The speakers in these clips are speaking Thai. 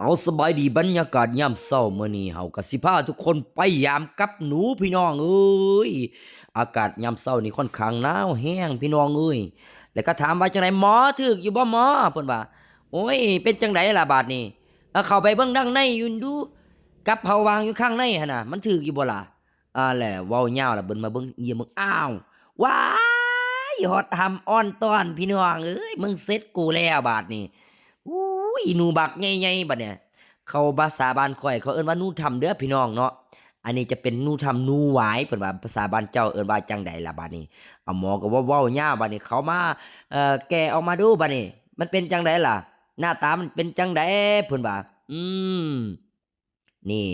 เอาสบายดีบรรยากาศยามเช้ามื้อนี้เฮาก็สิพาทุกคนไปยามกับหนูพี่น้องเอ้ยอากาศยามเช้านี่ค่อนข้างหนาวแรงพี่น้องเอ้ยแล้วก็ถามว่าจังไดหมอถึกอยู่บ่หมอเพิ่นว่าโอ้ยเป็นจังไดล่ะบาดนี้เข้าไปเบิ่งดังในอยู่ดูกับเผาวางอยู่ข้างในหั่นน่ะมันถึกอยู่บ่ล่ะแล้วเว้ายาวแล้วเบิ่นมาเบิ่งเยี่ยมเบิ่งอ้าวว้ายฮอดหำอ้อนต้อนพี่น้องเอ้ยมึงเสร็จกูแล้วบาดนี้ อุ้ยหนูบักใหญ่ๆบัดเนี่ยเขาภาษาบ้านข้อยเขาเอิ้นว่าหนูทำเด้อพี่น้องเนาะอันนี้จะเป็นหนูทำหนูหวายเพิ่นว่าภาษาบ้านเจ้าเอิ้นว่าจังใดล่ะบัดนี้หมอก็เว้ายาวบัดนี้เขามาแกะออกมาดูบัดนี้มันเป็นจังใดล่ะหน้าตามันเป็นจังใดเพิ่นว่าอืมนี่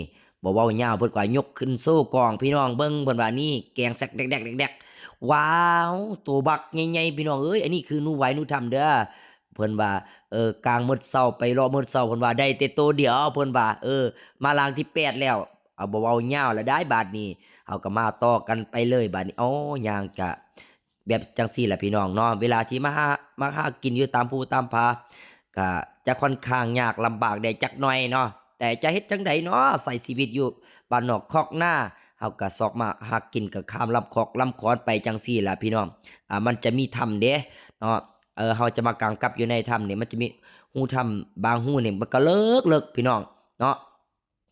บ่เว้ายาวเพิ่นก็ยกขึ้นโชว์กล้องพี่น้องเบิ่งเพิ่นว่านี่แกงแซกแดกๆๆๆว้าวตัวบักใหญ่ๆพี่น้องเอ้ยอันนี้คือหนูหวายหนูทำเด้อ เพิ่นว่ากลางมื้อเช้าไปเลาะมื้อเช้าเพิ่นว่าได้แต่โตเดียวเพิ่นว่ามาลางที่8แล้วบ่เว้ายาวแล้วได้บาดนี้เฮาก็มาต่อกันไปเลยบาดนี้อ๋อย่างก็แบบจังซี่แหละพี่น้องเนาะเวลาที่มาหากินอยู่ตามภูตามผาก็จะค่อนข้างยากลำบากได้จักหน่อยเนาะแต่จะเฮ็ดจังใดเนาะใช้ชีวิตอยู่บ้านนอกคอกนาเฮาก็ซอกมาหากินก็ข้ามลำคอกลำคอนไปจังซี่ล่ะพี่น้องมันจะมีถ้ำเด้เนาะ เราจะมากางกับอยู่ในถ้ำนี่มันจะมีหูถ้ำบางหูนี่มันก็เลิกพี่น้องเนาะ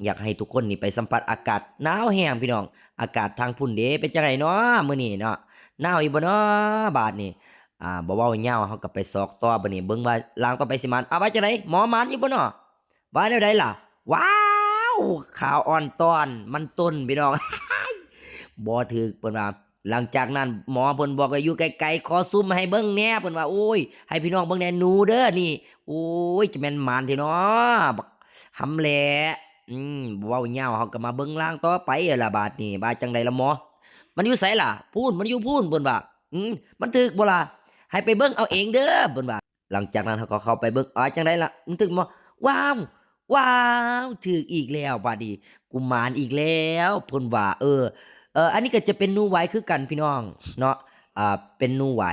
อยากให้ทุกคนนี่ไปสัมผัสอากาศหนาวแห้งพี่น้องอากาศทางพุ่นเด้เป็นจังไดเนาะมื้อนี้เนาะหนาวอีบ่เนาะบาดนี้บ่เว้ายาวเราก็ไปซอกต่อบัดนี้เบิ่งว่าลางต่อไปสิมันว่าจังไดหมอหมานอยู่บ่เนาะว่าแนวใดล่ะว้าวข่าวอ่อนต้อนมันต้นพี่น้องบ่ถูกเพิ่นว่า หลังจากนั้นหมอเพิ่นบอกว่าอยู่ไกลๆขอซูมให้เบิ่งแหน่เพิ่นว่าโอ้ยให้พี่น้องเบิ่งแหน่หนูเด้อนี่โอ้ยจะแม่นหมานแท้เนาะบักหำแหละเว้ายาวเฮาก็มาเบิ่งรางต่อไปอะล่ะบาดนี้ว่าจังไดล่ะหมอมันอยู่ไสล่ะพู้นมันอยู่พู้นเพิ่นว่ามันถึกบ่ล่ะให้ไปเบิ่งเอาเองเด้อเพิ่นว่าหลังจากนั้นเขาก็เข้าไปเบิ่งจังไดล่ะมันถึกบ่ว้าวว้าวถึกอีกแล้วบัดนี้กูหมานอีกแล้วเพิ่นว่าอันนี้ก็จะเป็นหนูไหวคือกันพี่น้องเนาะเป็นหนูไหว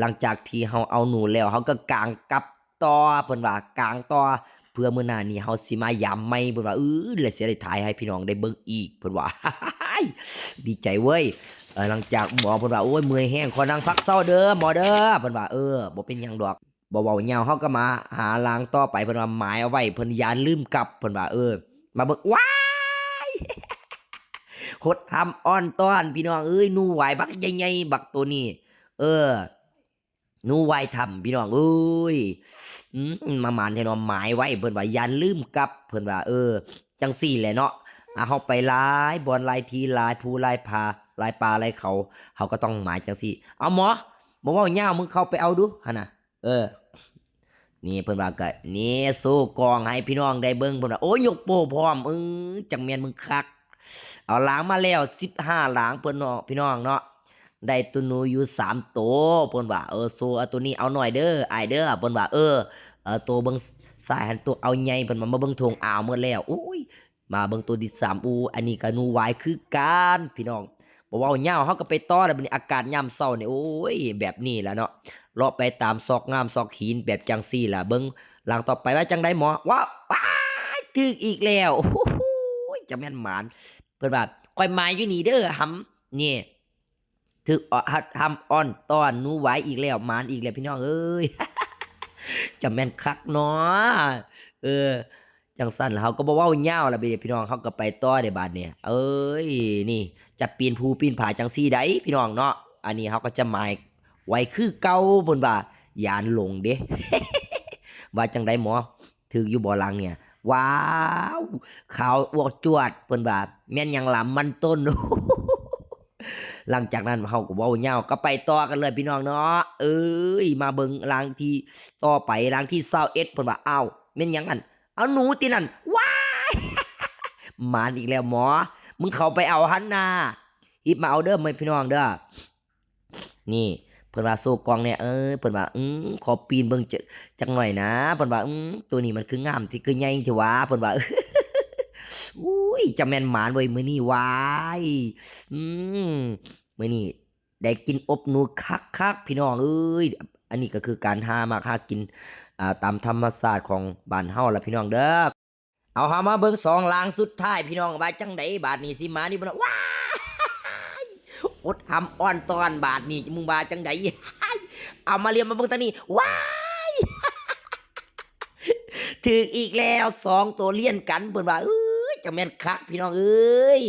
หลังจากที่เฮาเอาหนูแล้วเฮาก็กางกับต่อเพิ่นว่ากางต่อเพื่อมื้อหน้านี้เฮาสิมายามใหม่เพิ่นว่าแล้วสิได้ถ่ายให้พี่น้องได้เบิ่งอีกเพิ่นว่าดีใจเว้ยหลังจากหมอเพิ่นว่าโอ๊ยเมื่อยแรงขอนั่งพักเซาเด้อหมอเด้อเพิ่นว่าบ่เป็นหยังดอกบ่เว้ายาวเฮาก็มาหารางต่อไปเพิ่นว่าหมายเอาไว้เพิ่นอย่าลืมกลับเพิ่นว่ามาเบิ่งว้าย หดหำอ้อนต้อนพี่น้องเอ้ยหนูหวายบักใหญ่ๆบักตัวนี้เออหนูหวายถ้ำพี่น้องเอ้ยมาหมานแท้เนาะหมายไว้เพิ่นว่าอย่าลืมกลับเพิ่นว่าจังซี่แหละเนาะเฮาไปหลายบ่อนหลายที่หลายภูหลายผาหลายป่าหลายเขาเฮาก็ต้องหมายจังซี่เอาหมอบ่เว้ายาวมึงเข้าไปเอาดูหั่นน่ะเออนี่เพิ่นว่าก็นี่โชว์กล้องให้พี่น้องได้เบิ่งเพิ่นว่าโอ้ยยกโป้พร้อมจังแม่นมึงคัก เอาหลางมาแล้ว15หลางเพิ่นเนาะพี่น้องเนาะได้ตัวหนูอยู่3ตัวเพิ่นว่าสู้เอาตัวนี้เอาหน่อยเด้ออ้ายเด้อเพิ่นว่าตัวเบิ่งซ้ายหันตัวเอาใหญ่เพิ่นว่ามาเบิ่งทงอ้าวหมดแล้วอุ้ยมาเบิ่งตัวที่3อันนี้ก็หนูหวายคือกันพี่น้องบ่เว้ายาวเฮาก็ไปต่อแล้วบัดนี้อากาศยามเช้านี่โอ้ยแบบนี้ล่ะเนาะเลาะไปตามซอกงามซอกหินแบบจังซี่ล่ะเบิ่งหลังต่อไปว่าจังไดหมอว้ายถึกอีกแล้วโอ้โฮจะแม่นหมาน เพิ่นว่าข้อยหมายอยู่นี่เด้อหำนี่ถึกหัดหำอ้อนต้อนหนูไหวอีกแล้วหมานอีกแล้วพี่น้องเอ้ยจะแม่นคักเนาะเออจังซั้นแล้วเขาก็บ่เว้ายาวแล้วบัดนี้พี่น้องเขาก็ไปต่อเด้บัดนี้เอ้ยนี่จะปีนภูปีนผาจังซี่ได้พี่น้องเนาะอันนี้เขาก็จะหมายไว้คือเก่าเพิ่นว่าย้านหลงเด้ว่าจังไดหมอถึกอยู่บ่หลังเนี่ย ว้าวขาวอวกจวดเพิ่นว่าแม่นหยังล่ะมันต้นหลังจากนั้นเราก็เว้ายาวก็ไปต่อกันเลยพี่น้องเนาะมาเบิ่งหลังที่ต่อไปหลังที่21เพิ่นว่าอ้าวแม่นหยังอั่นเอาหนูตินั่นว้ายหมานอีกแล้วหมอมึงเข้าไปเอาหันน่ะหิบมาเอาเด้อแม่พี่น้องเด้อนี่เพิ่นว่าโซกองเนี่ยเพิ่นว่าขอปีนเบิ่งจักหน่อยนะเพิ่นว่าตัวนี้มันคืองามที่คือใหญ่ที่หว่าเพิ่นว่าอุ้ยจะแม่นหมานเว้ยมื้อนี้หวายอืมมื้อนี้ได้กินอบหนูคักๆพี่น้องเอ้ยอันนี้ก็คือการหามักหากินตามธรรมชาติของบ้านเฮาล่ะพี่น้องเด้อ เอามาเบิ่งสองลางสุดท้ายพี่น้องว่าจังไดบาดนี้สิมานี่บ่นะว้า อดหำอ้อนตอนบาทนี่มึงบาจังได เอามาเรียนมาเบิ่งตานี่ว้าย ถึกอีกแล้วสองตัวเลียนกันเพิ่นว่าเอ้ยจังแม่นคักพี่น้องเอ้ย